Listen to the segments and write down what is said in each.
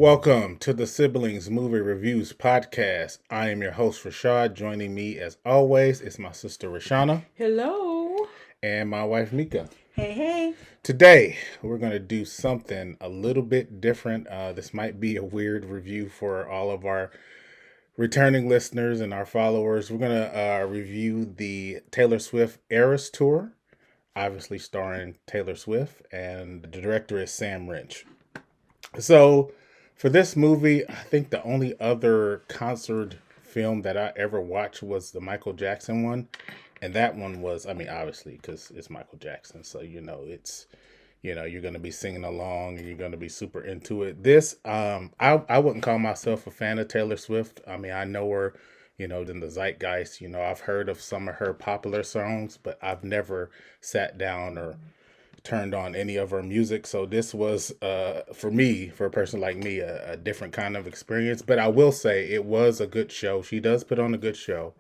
Welcome to the Siblings Movie Reviews Podcast. I am your host, Rashad. Joining me, as always, is my sister, Richauna. Hello. And my wife, Mika. Hey, hey. Today, we're going to do something a little bit different. This might be a weird review for all of our returning listeners and our followers. We're going to review the Taylor Swift Eras Tour, obviously starring Taylor Swift, and the director is Sam Wrench. So, for this movie, I think the only other concert film that I ever watched was the Michael Jackson one. And that one was, obviously, because it's Michael Jackson. So, you're going to be singing along and you're going to be super into it. This, I wouldn't call myself a fan of Taylor Swift. I know her, in the zeitgeist. I've heard of some of her popular songs, but I've never sat down or turned on any of her music. So this was, for me, for a person like me, a different kind of experience. But I will say it was a good show. She does put on a good show.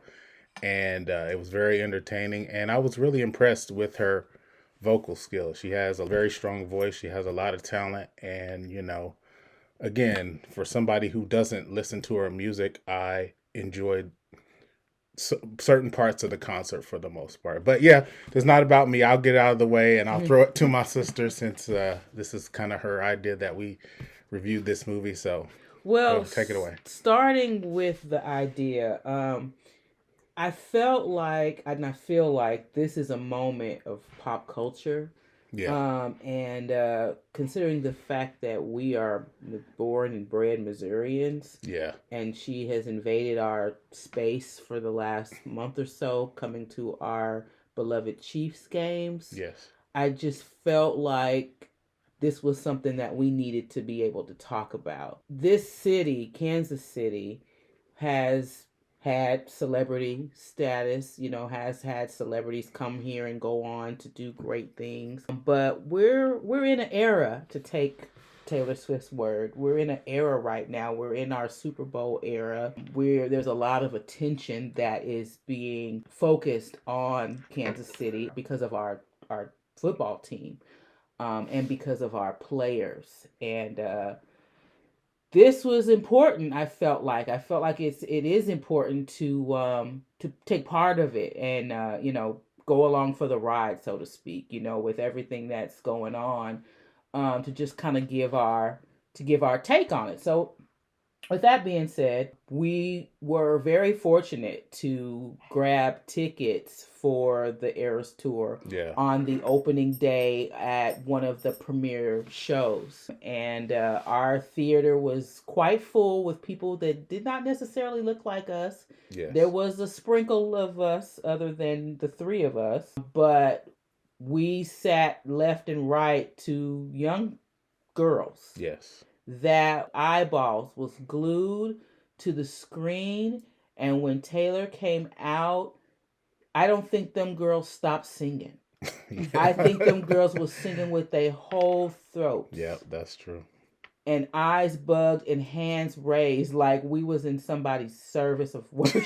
And it was very entertaining. And I was really impressed with her vocal skills. She has a very strong voice. She has a lot of talent. And, again, for somebody who doesn't listen to her music, I enjoyed certain parts of the concert for the most part. But yeah, it's not about me. I'll get out of the way and I'll throw it to my sister since this is kind of her idea that we reviewed this movie. So, take it away. Starting with the idea, I felt like, and I feel like this is a moment of pop culture. Yeah. And considering the fact that we are born and bred Missourians, Yeah. and she has invaded our space for the last month or so, coming to our beloved Chiefs games. Yes. I just felt like this was something that we needed to be able to talk about. This city, Kansas City, has had celebrity status, has had celebrities come here and go on to do great things. But we're in an era, to take Taylor Swift's word. We're in an era right now. We're in our Super Bowl era where there's a lot of attention that is being focused on Kansas City because of our football team, and because of our players. And this was important. I felt like it is important to take part of it and go along for the ride, so to speak. With everything that's going on, to just kind of give our take on it. So with that being said, we were very fortunate to grab tickets for the Eras Tour, Yeah. on the opening day at one of the premiere shows. And our theater was quite full with people that did not necessarily look like us. Yes. There was a sprinkle of us other than the three of us, but we sat left and right to young girls. Yes. That eyeballs was glued to the screen, and when Taylor came out, I don't think them girls stopped singing. Yeah. I think them girls was singing with their whole throat. Yep, that's true. And eyes bugged and hands raised like we was in somebody's service of worship.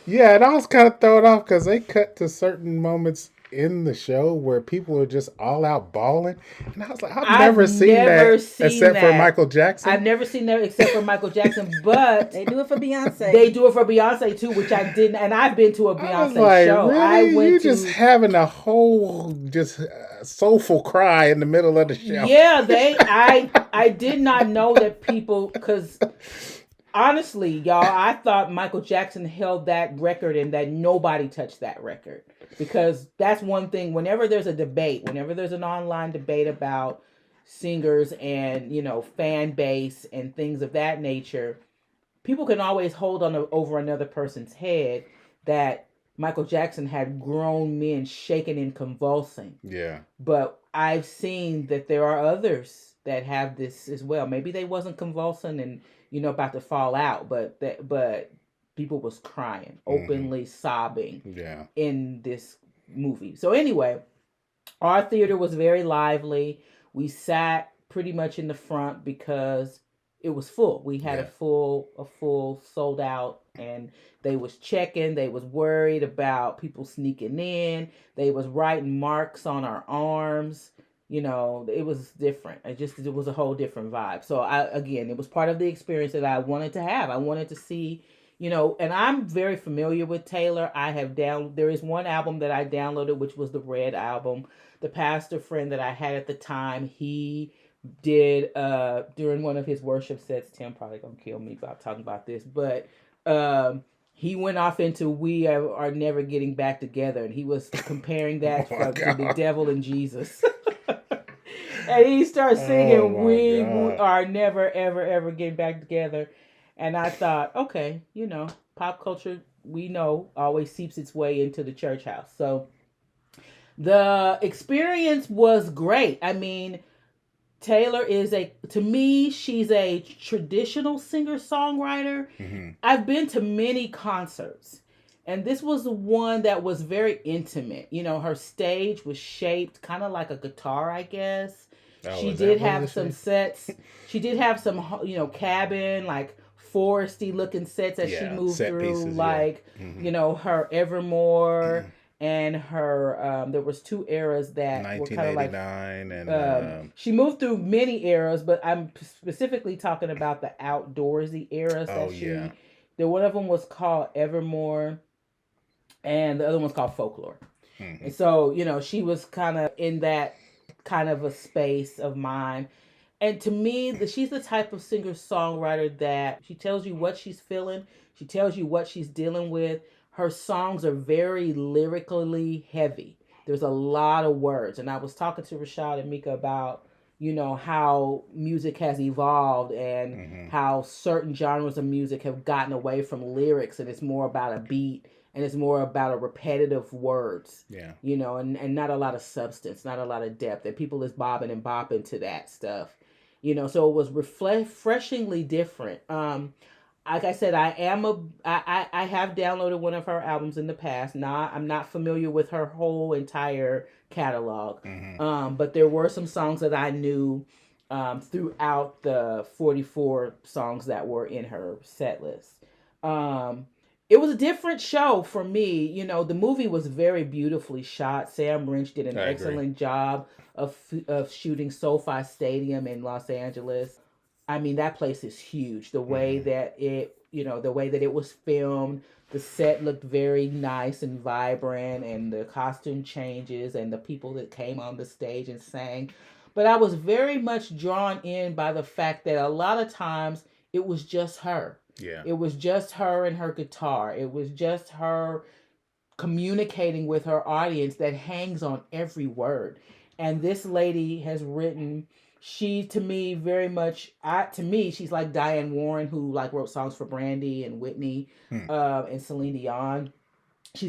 Yeah, and I was kind of thrown off because they cut to certain moments in the show where people are just all out bawling, and I was like, I've never seen that except for Michael Jackson. I've never seen that except for Michael Jackson, but they do it for Beyonce. They do it for Beyonce too, which I didn't, and I've been to a Beyonce show. Really? I went you just having a whole just soulful cry in the middle of the show. Yeah, I did not know that people, because honestly, y'all, I thought Michael Jackson held that record and that nobody touched that record. Because that's one thing, whenever there's a debate, whenever there's an online debate about singers and, fan base and things of that nature, people can always hold on over another person's head that Michael Jackson had grown men shaking and convulsing. Yeah. But I've seen that there are others that have this as well. Maybe they wasn't convulsing and, about to fall out, but people was crying, openly sobbing, in this movie. So anyway, our theater was very lively. We sat pretty much in the front because it was full. We had a full sold out, and they was checking. They was worried about people sneaking in. They was writing marks on our arms It was different. It was a whole different vibe. So again, it was part of the experience that I wanted to have. I wanted to see, and I'm very familiar with Taylor. There is one album that I downloaded, which was the Red album. The pastor friend that I had at the time, he did during one of his worship sets. Tim probably gonna kill me about talking about this, but um he went off into are never getting back together, and he was comparing Oh that my to the god. devil and Jesus. And he starts Oh singing, my we god. are never ever ever getting back together. And I thought, okay, pop culture, we know, always seeps its way into the church house. So the experience was great. I mean, Taylor to me, she's a traditional singer songwriter. Hmm. I've been to many concerts, and this was the one that was very intimate. Her stage was shaped kind of like a guitar, I guess. Oh, She is that did what it have was some shaped? sets. She did have some, cabin, like foresty looking sets that she Yeah, moved set through, pieces. Yeah. like, Hmm. her Evermore and her, there was two eras that were kind of like 1989 and she moved through many eras, but I'm specifically talking about the outdoorsy eras oh yeah. one of them was called Evermore, and the other one's called Folklore. And Hmm. so, she was kind of in that kind of a space of mind. And to me, she's the type of singer songwriter that she tells you what she's feeling, she tells you what she's dealing with. Her songs are very lyrically heavy. There's a lot of words. And I was talking to Rashad and Mika about, how music has evolved and Hmm. how certain genres of music have gotten away from lyrics, and it's more about a beat, and it's more about a repetitive words, Yeah. and not a lot of substance, not a lot of depth. And people is bobbing and bopping to that stuff. So it was refreshingly different. Like I said, I have downloaded one of her albums in the past. I'm not familiar with her whole entire catalog, Hmm. but there were some songs that I knew throughout the 44 songs that were in her set list. Um, it was a different show for me. The movie was very beautifully shot. Sam Lynch did an I agree. excellent job of shooting SoFi Stadium in Los Angeles. I mean, that place is huge. Hmm. The way that it was filmed, the set looked very nice and vibrant, and the costume changes and the people that came on the stage and sang. But I was very much drawn in by the fact that a lot of times it was just her. Yeah. It was just her and her guitar. It was just her communicating with her audience that hangs on every word. And this lady has written, she to me very much to me she's like Diane Warren, who like wrote songs for Brandy and Whitney, Hmm. and Celine Dion. She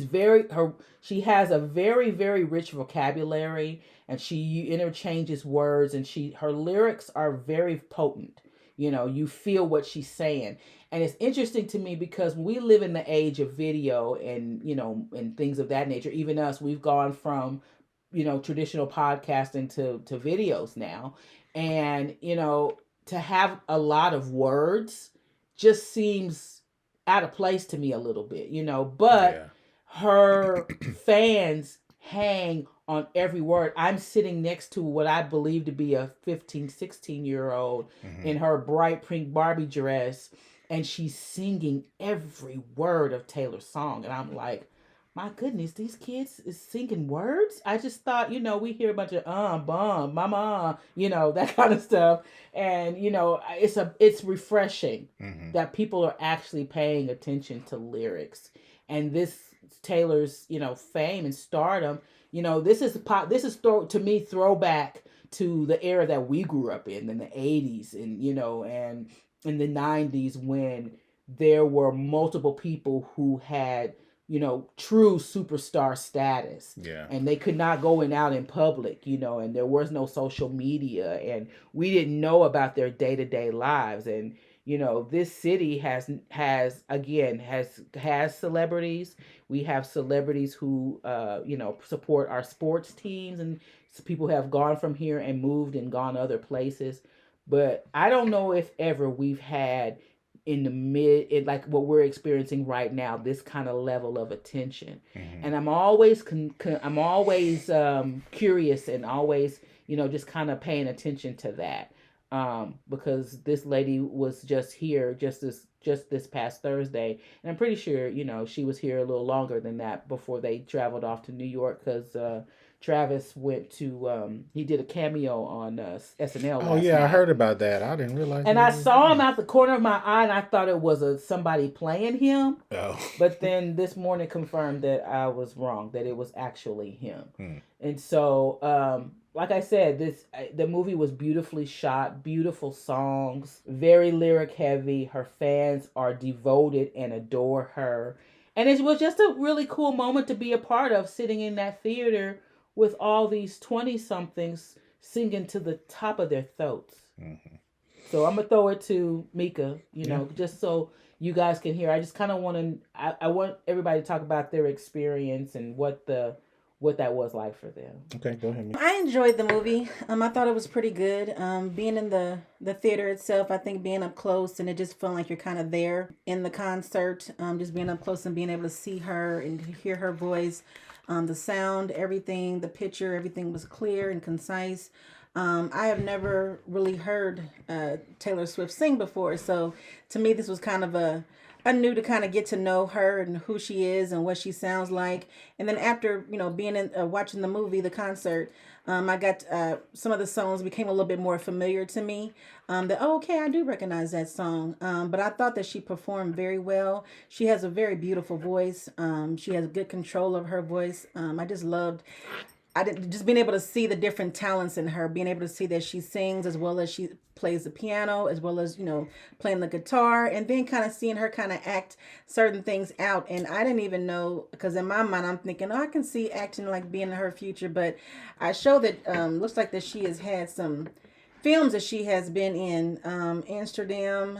has a very very rich vocabulary, and she interchanges words, and her lyrics are very potent. You feel what she's saying. And it's interesting to me because we live in the age of video and and things of that nature. Even us, we've gone from traditional podcasting to videos now. And to have a lot of words just seems out of place to me a little bit. But Yeah. her fans hang on every word. I'm sitting next to what I believe to be a 15, 16-year old Hmm. in her bright pink Barbie dress, and she's singing every word of Taylor's song. And I'm like, my goodness, these kids is singing words. I just thought, we hear a bunch of bum, mama, that kind of stuff. And it's refreshing Hmm. that people are actually paying attention to lyrics. And this Taylor's, fame and stardom, to me throwback to the era that we grew up in the 80s, and in the 90s, when there were multiple people who had true superstar status, Yeah. and they could not go out in public, and there was no social media, and we didn't know about their day-to-day lives. And this city has celebrities. We have celebrities who support our sports teams, and people have gone from here and moved and gone other places. But I don't know if ever we've had in the like what we're experiencing right now, this kind of level of attention. Hmm. And I'm always curious, and always just kind of paying attention to that. Because this lady was just here just this past Thursday, and I'm pretty sure she was here a little longer than that before they traveled off to New York because Travis went to he did a cameo on SNL Oh last yeah, I night, heard about that. I didn't realize and he I was saw him in out the corner of my eye, and I thought it was somebody playing him. it. Oh. But then this morning confirmed that I was wrong, that it was actually him. Hmm. And so, like I said, the movie was beautifully shot, beautiful songs, very lyric heavy. Her fans are devoted and adore her. And it was just a really cool moment to be a part of, sitting in that theater with all these 20 somethings singing to the top of their throats. Hmm. So I'm gonna throw it to Mika, Yeah. just so you guys can hear. I just kind of want to. I want everybody to talk about their experience and what that was like for them. Okay, go ahead. I enjoyed the movie. I thought it was pretty good. Being in the theater itself, I think being up close and it just felt like you're kind of there in the concert. Just being up close and being able to see her and hear her voice, the sound, everything, the picture, everything was clear and concise. I have never really heard Taylor Swift sing before, so to me this was kind of a new to kind of get to know her and who she is and what she sounds like. And then after being in watching the movie, the concert, I got some of the songs became a little bit more familiar to me. That okay, I do recognize that song. But I thought that she performed very well. She has a very beautiful voice. She has good control of her voice. I just loved I did just being able to see the different talents in her, being able to see that she sings as well as she plays the piano, as well as playing the guitar, and then kind of seeing her kind of act certain things out. And I didn't even know because in my mind I'm thinking, oh, I can see acting like being in her future, but I show that looks like that she has had some films that she has been in Amsterdam,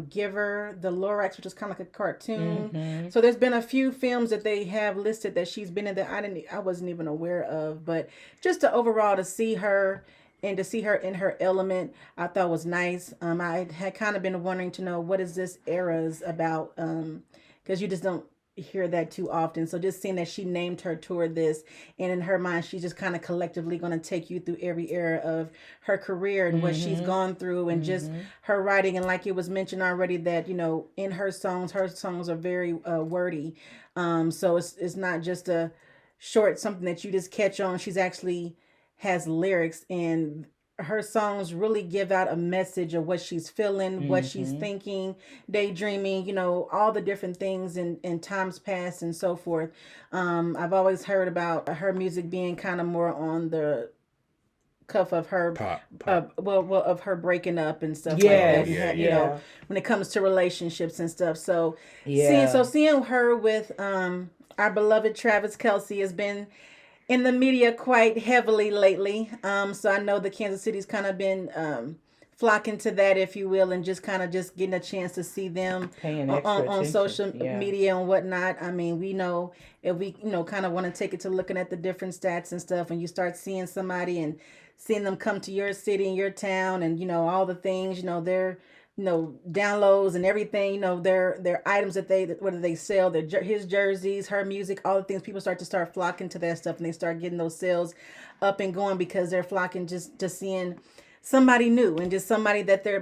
Giver, The Lorax, which is kind of like a cartoon. Mm-hmm. So there's been a few films that they have listed that she's been in that I wasn't even aware of. But just to overall to see her and to see her in her element, I thought was nice. I had kind of been wondering to know what is this era's about, because you just don't hear that too often. So just seeing that she named her toward this, and in her mind she's just kind of collectively going to take you through every era of her career and what she's Mm-hmm. gone through, and just Mm-hmm. her writing. And like it was mentioned already that in her songs are very wordy. So it's not just a short something that you just catch on. She's actually has lyrics, and her songs really give out a message of what she's feeling, what she's Mm-hmm. thinking, daydreaming, all the different things in times past and so forth. I've always heard about her music being kind of more on the cuff of her, Pop, pop. well, of her breaking up and stuff like Oh that, Yes. and yeah, yeah. Yeah. when it comes to relationships and stuff. So Yeah. seeing her with our beloved Travis Kelsey has been in the media quite heavily lately. So I know the Kansas City's kind of been flocking to that, if you will, and just kind of just getting a chance to see them Paying on, extra on attention. social Yeah. media and whatnot. I mean, we know if we kind of want to take it to looking at the different stats and stuff, and you start seeing somebody and seeing them come to your city and your town, and all the things, their downloads and everything, their items that whether they sell his jerseys, her music, all the things, people start flocking to that stuff, and they start getting those sales up and going because they're flocking just to seeing somebody new and just somebody that they're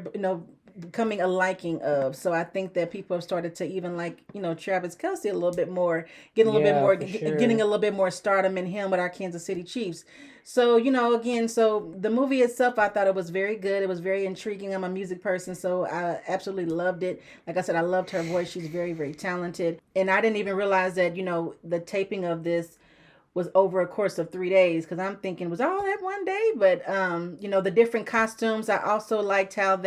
becoming a liking of. So I think that people have started to even like Travis Kelsey a little bit more, getting a little bit Yeah, more, for getting sure. a little bit more stardom in him with our Kansas City Chiefs. So again, so the movie itself, I thought it was very good. It was very intriguing. I'm a music person, so I absolutely loved it. Like I said, I loved her voice. She's very, very talented, and I didn't even realize that the taping of this was over a course of 3 days, because I'm thinking was all that one day. But the different costumes, I also liked how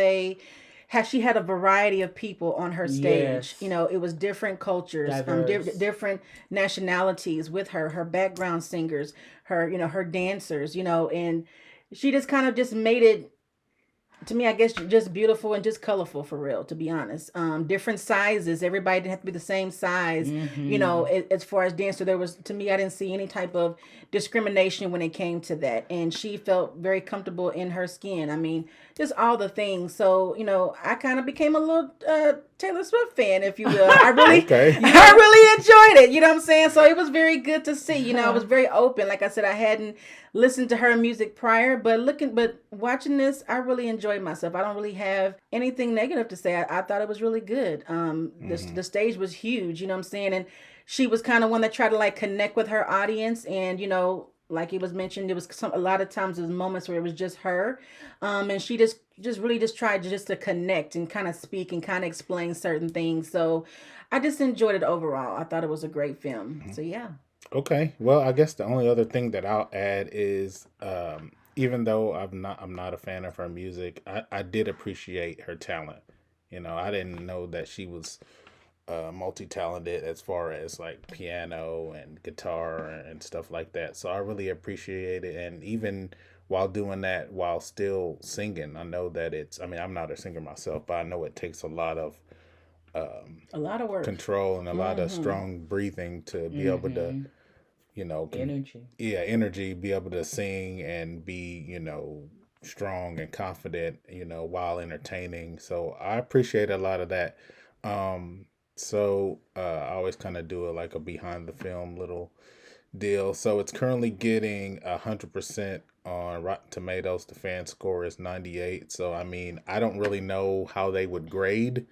she had a variety of people on her stage. Yes. It was different cultures, Diverse. different nationalities with her background singers, her dancers, and she just kind of just made it, to me, I guess, just beautiful and just colorful, for real, to be honest. Different sizes. Everybody didn't have to be the same size. Mm-hmm. As far as dancer, there was, to me, I didn't see any type of discrimination when it came to that. And she felt very comfortable in her skin. I mean, just all the things. So, I kind of became a little Taylor Swift fan, if you will. I really, Okay. I really enjoyed it. You know what I'm saying? So it was very good to see. You know, I was very open. Like I said, I hadn't listened to her music prior, but watching this, I really enjoyed myself. I don't really have anything negative to say. I thought it was really good. The stage was huge. You know what I'm saying? And she was kind of one that tried to like connect with her audience, and like it was mentioned, it was a lot of times there was moments where it was just her, and she just really just tried just to connect and kind of speak and kind of explain certain things. So I just enjoyed it overall. I thought it was a great film. So yeah. Okay. Well, I guess the only other thing that I'll add is, even though I'm not a fan of her music, I did appreciate her talent. I didn't know that she was multi-talented as far as like piano and guitar and stuff like that. So I really appreciate it. And even while doing that, while still singing, I know that I mean, I'm not a singer myself, but I know it takes a lot of A lot of work. control and a lot of Mm-hmm. strong breathing to be able to, Energy. energy, be able to sing and be, strong and confident, while entertaining. So I appreciate a lot of that. I always kind of do it like a behind the film little deal. So it's currently getting 100% on Rotten Tomatoes. The fan score is 98. So I mean, I don't really know how they would grade.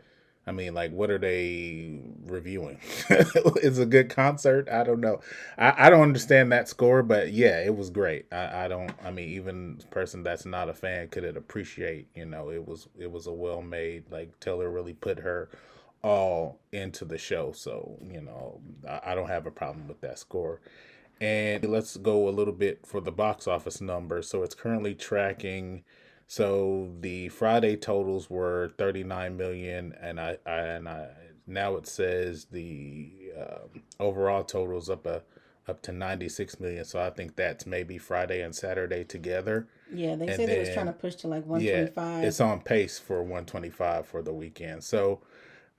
I mean, like, what are they reviewing? It's a good concert. I don't know. I don't understand that score, but yeah, it was great. I don't. I mean, even a person that's not a fan could appreciate. It was a well made. Like Taylor really put her all into the show. So I don't have a problem with that score. And let's go a little bit for the box office number. So it's currently tracking. So the Friday totals were 39 million, and I now it says the overall totals up to 96 million. So I think that's maybe Friday and Saturday together. Yeah, they And say they was trying to then push to like yeah, 125. it's on pace for 125 for the weekend. So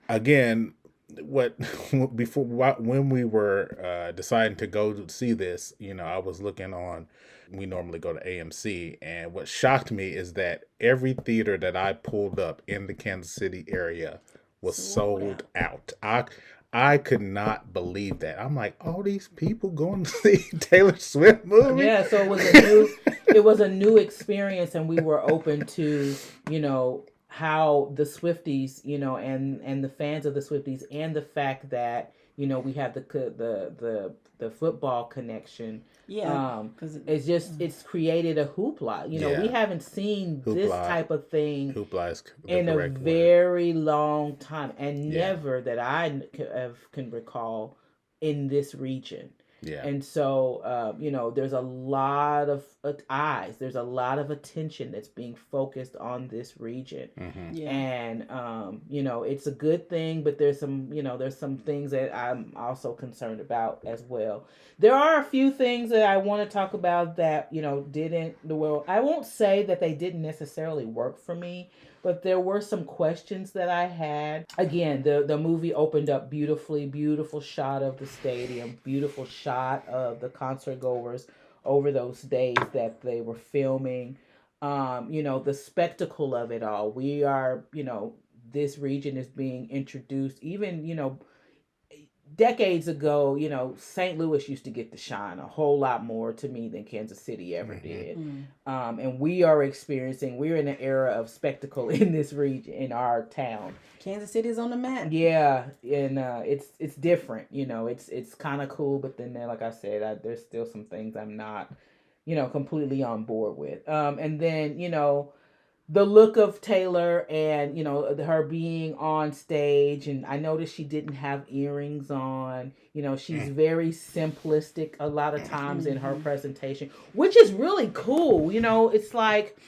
again, what before when we were deciding to go to see this, I was looking on. We normally go to AMC, and what shocked me is that every theater that I pulled up in the Kansas City area was Sold sold out. out. I could not believe that. I'm like, all these people going to see Taylor Swift movie. Yeah, so it was a new experience, and we were open to how the Swifties, and the fans of the Swifties, and the fact that we have the football connection. Yeah, because It's created a hoopla. We Yeah, haven't seen this hoopla, type of thing hoopla is the in a correct word. very long time, and Yeah, never that can recall in this region. yeah. And so, there's a lot of eyes, there's a lot of attention that's being focused on this region. Hmm. yeah. And, it's a good thing, but there's some things that I'm also concerned about as well. There are a few things that I want to talk about that, I won't say that they didn't necessarily work for me, but there were some questions that I had. Again, the movie opened up beautifully, beautiful shot of the stadium, beautiful shot of the concert goers over those days that they were filming. The spectacle of it all. This region is being introduced. Even decades ago, St. Louis used to get to shine a whole lot more to me than Kansas City ever Hmm. did. Mm. And we're in an era of spectacle in this region, in our town. Kansas City's on the map. Yeah, and it's different. It's kind of cool, but then like I said, there's still some things I'm not, completely on board with. And then the look of Taylor, and her being on stage, and I noticed she didn't have earrings on. She's very simplistic a lot of times in her Mm-hmm. presentation, which is really cool. It's like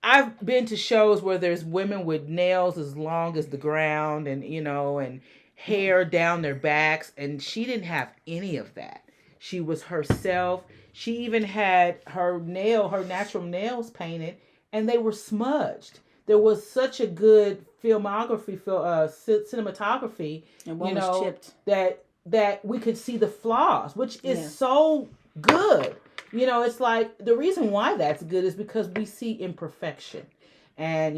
I've been to shows where there's women with nails as long as the ground, and and hair down their backs, and she didn't have any of that. She was herself. She even had her natural nails painted, and they were smudged. There was such a good cinematography, And you one was know, chipped. that we could see the flaws, which is Yeah. so good. It's like the reason why that's good is because we see imperfection. And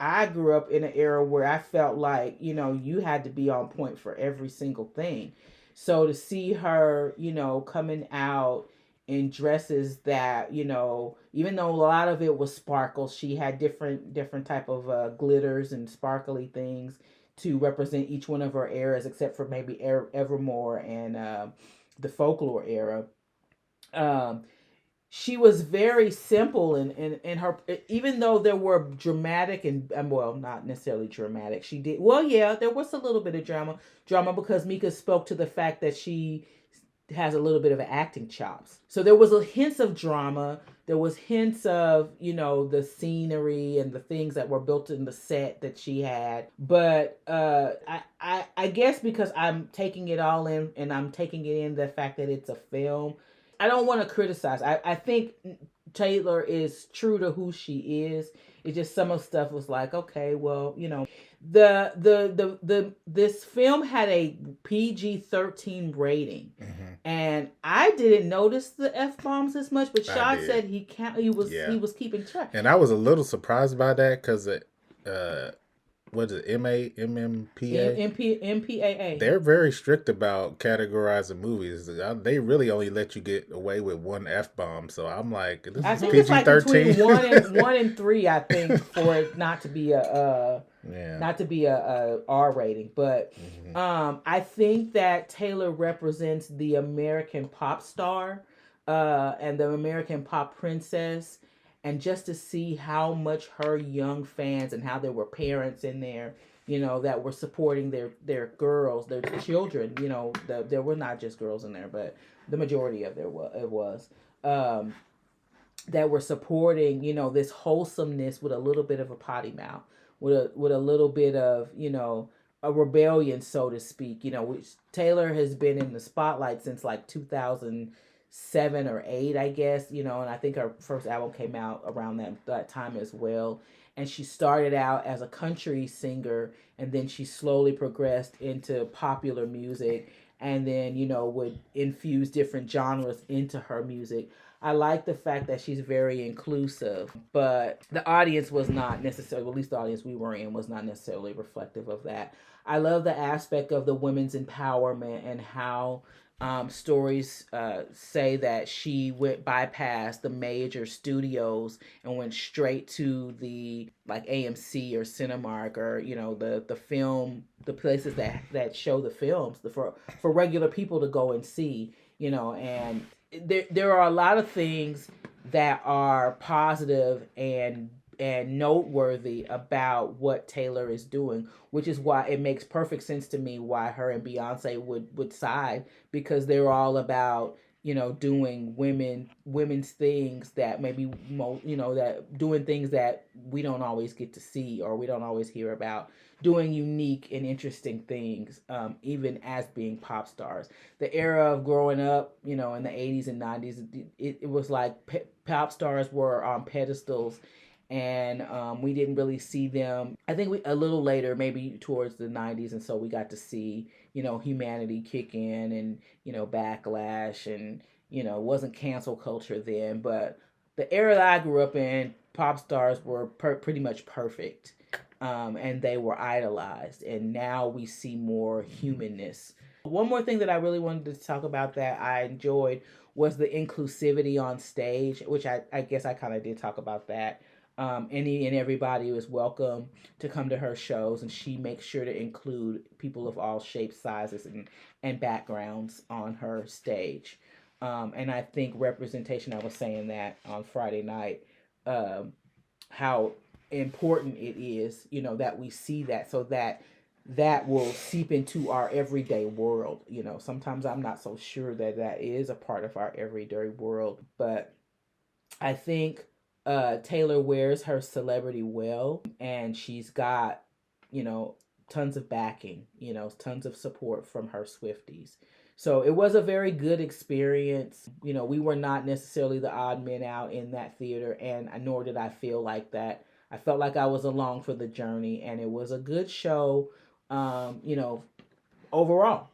I grew up in an era where I felt like you had to be on point for every single thing. So to see her coming out in dresses that even though a lot of it was sparkle, she had different type of glitters and sparkly things to represent each one of her eras, except for maybe Evermore and the folklore era. um she was very simple in her, even though there were dramatic and well, not necessarily dramatic, she did well, yeah, there was a little bit of drama because Mika spoke to the fact that she has a little bit of acting chops. So there was a hints of drama. There was hints of the scenery and the things that were built in the set that she had. But I guess because I'm taking it all in and I'm taking it in the fact that it's a film, I don't want to criticize. I think Taylor is true to who she is. It just some of the stuff was like, okay, well, the this film had a PG-13 rating, Mm-hmm. and I didn't notice the F bombs as much, but I Shad did. said he Yeah. was keeping track. And I was a little surprised by that because what is it, MMPA? MPAA. They're very strict about categorizing movies. They really only let you get away with one F bomb. So I'm like, this I is think it's PG like 13. between one and 3. I think for it not to be Yeah. not to be a R rating, but Mm-hmm. I think that Taylor represents the American pop star, and the American pop princess, and just to see how much her young fans and how there were parents in there, that were supporting their girls, their children. There were not just girls in there, but the majority of there was it was. Um, that were supporting this wholesomeness with a little bit of a potty mouth, with a little bit of a rebellion, so to speak, which Taylor has been in the spotlight since like 2007 or 8, I guess, and I think her first album came out around that time as well. And she started out as a country singer, and then she slowly progressed into popular music, and then would infuse different genres into her music. I like the fact that she's very inclusive, but the audience was not necessarily, at least the audience we were in, was not necessarily reflective of that. I love the aspect of the women's empowerment and how stories say that she went bypass the major studios and went straight to the like AMC or Cinemark, or the film, the places that show the films for regular people to go and see, and there are a lot of things that are positive and noteworthy about what Taylor is doing, which is why it makes perfect sense to me why her and Beyonce would side, because they're all about doing women's things that maybe that doing things that we don't always get to see or we don't always hear about, doing unique and interesting things, even as being pop stars. The era of growing up, in the 80s and 90s, it was like pop stars were on pedestals, and we didn't really see them. I think we a little later, maybe towards the 90s, and so we got to see humanity kick in, and backlash, and it wasn't cancel culture then, but the era that I grew up in, pop stars were pretty much perfect, and they were idolized, and now we see more humanness. One more thing that I really wanted to talk about that I enjoyed was the inclusivity on stage, which I guess I kind of did talk about that. Any and everybody was welcome to come to her shows, and she makes sure to include people of all shapes, sizes, and backgrounds on her stage. And I think representation, I was saying that on Friday night, um, how important it is, that we see that, so that that will seep into our everyday world. Sometimes I'm not so sure that that is a part of our everyday world, but I think Taylor wears her celebrity well, and she's got, you know, tons of backing, tons of support from her Swifties. So it was a very good experience. We were not necessarily the odd men out in that theater, and nor did I feel like that. I felt like I was along for the journey, and it was a good show, overall.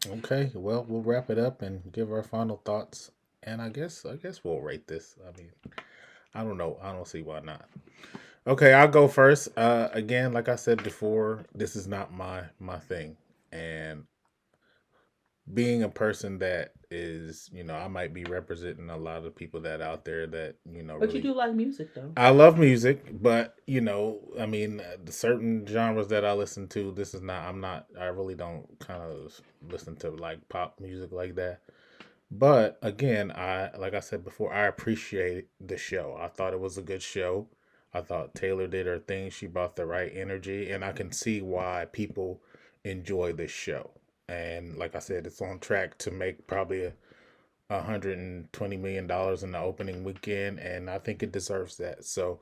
Okay, well, we'll wrap it up and give our final thoughts. And I guess we'll rate this. I mean, I don't know. I don't see why not. Okay, I'll go first. Again, like I said before, this is not my thing, and being a person that is, I might be representing a lot of people that out there that But you really. do like music, though. I love music, but I mean, the certain genres that I listen to, this is not. I'm not. I really don't kind of listen to like pop music like that. But again, like I said before, I appreciate the show. I thought it was a good show. I thought Taylor did her thing. She brought the right energy, and I can see why people enjoy this show. And like I said, it's on track to make probably $120 million in the opening weekend, and I think it deserves that. So,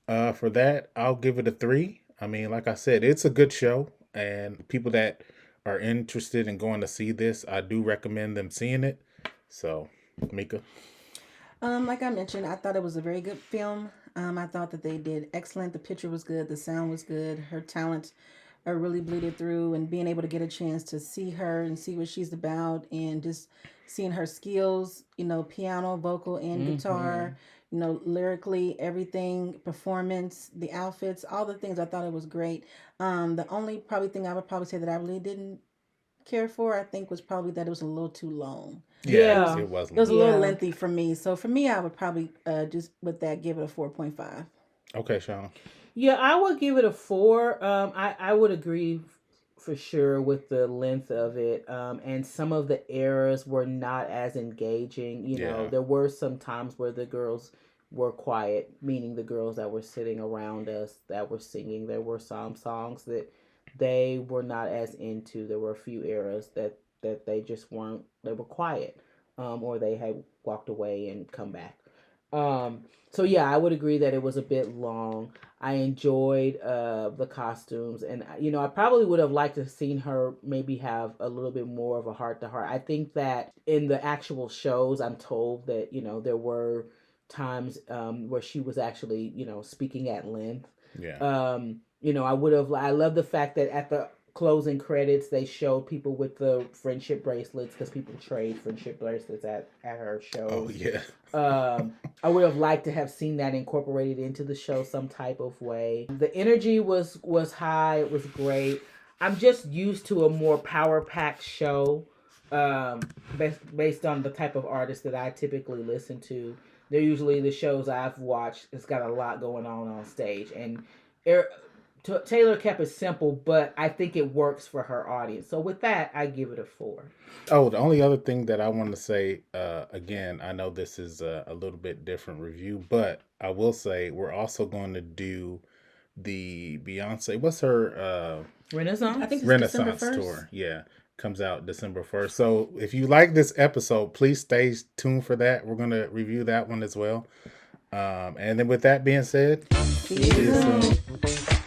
for that, I'll give it a 3. I mean, like I said, it's a good show, and people that are interested in going to see this, I do recommend them seeing it. So, Mika. Like I mentioned, I thought it was a very good film. I thought that they did excellent. The picture was good. The sound was good. Her talent really bleeded through, and being able to get a chance to see her and see what she's about, and just seeing her skills, piano, vocal, and Mm-hmm. guitar, lyrically, everything, performance, the outfits, all the things. I thought it was great. The only probably thing I would probably say that I really didn't care for, I think, was probably that it was a little too long. Yeah, It was Yeah. it was it was a long. little Yeah. lengthy for me. So for me, I would probably just with that give it a 4.5. Okay, Sean. Yeah, I would give it a 4. I would agree for sure with the length of it. And some of the eras were not as engaging. Yeah. There were some times where the girls were quiet, meaning the girls that were sitting around us that were singing. There were some songs that they were not as into. There were a few eras that they just weren't. They were quiet, or they had walked away and come back. So yeah, I would agree that it was a bit long. I enjoyed the costumes, and I probably would have liked to have seen her maybe have a little bit more of a heart to heart. I think that in the actual shows, I'm told that there were times where she was actually speaking at length. Yeah. I would have. I love the fact that at the closing credits they showed people with the friendship bracelets, because people trade friendship bracelets at her Oh, shows. yeah. I would have liked to have seen that incorporated into the show some type of way. The energy was high. It was great. I'm just used to a more power packed show, based on the type of artists that I typically listen to. They're usually the shows I've watched. It's got a lot going on stage, and er, Taylor kept it simple, but I think it works for her audience. So with that, I give it a 4. Oh, the only other thing that I want to say, again, I know this is a little bit different review, but I will say we're also going to do the Beyonce. What's her I think Renaissance. it's December Renaissance 1st. tour? Yeah, comes out December 1st. So if you like this episode, please stay tuned for that. We're going to review that one as well. And then with that being said, See See you see you you soon. soon. soon.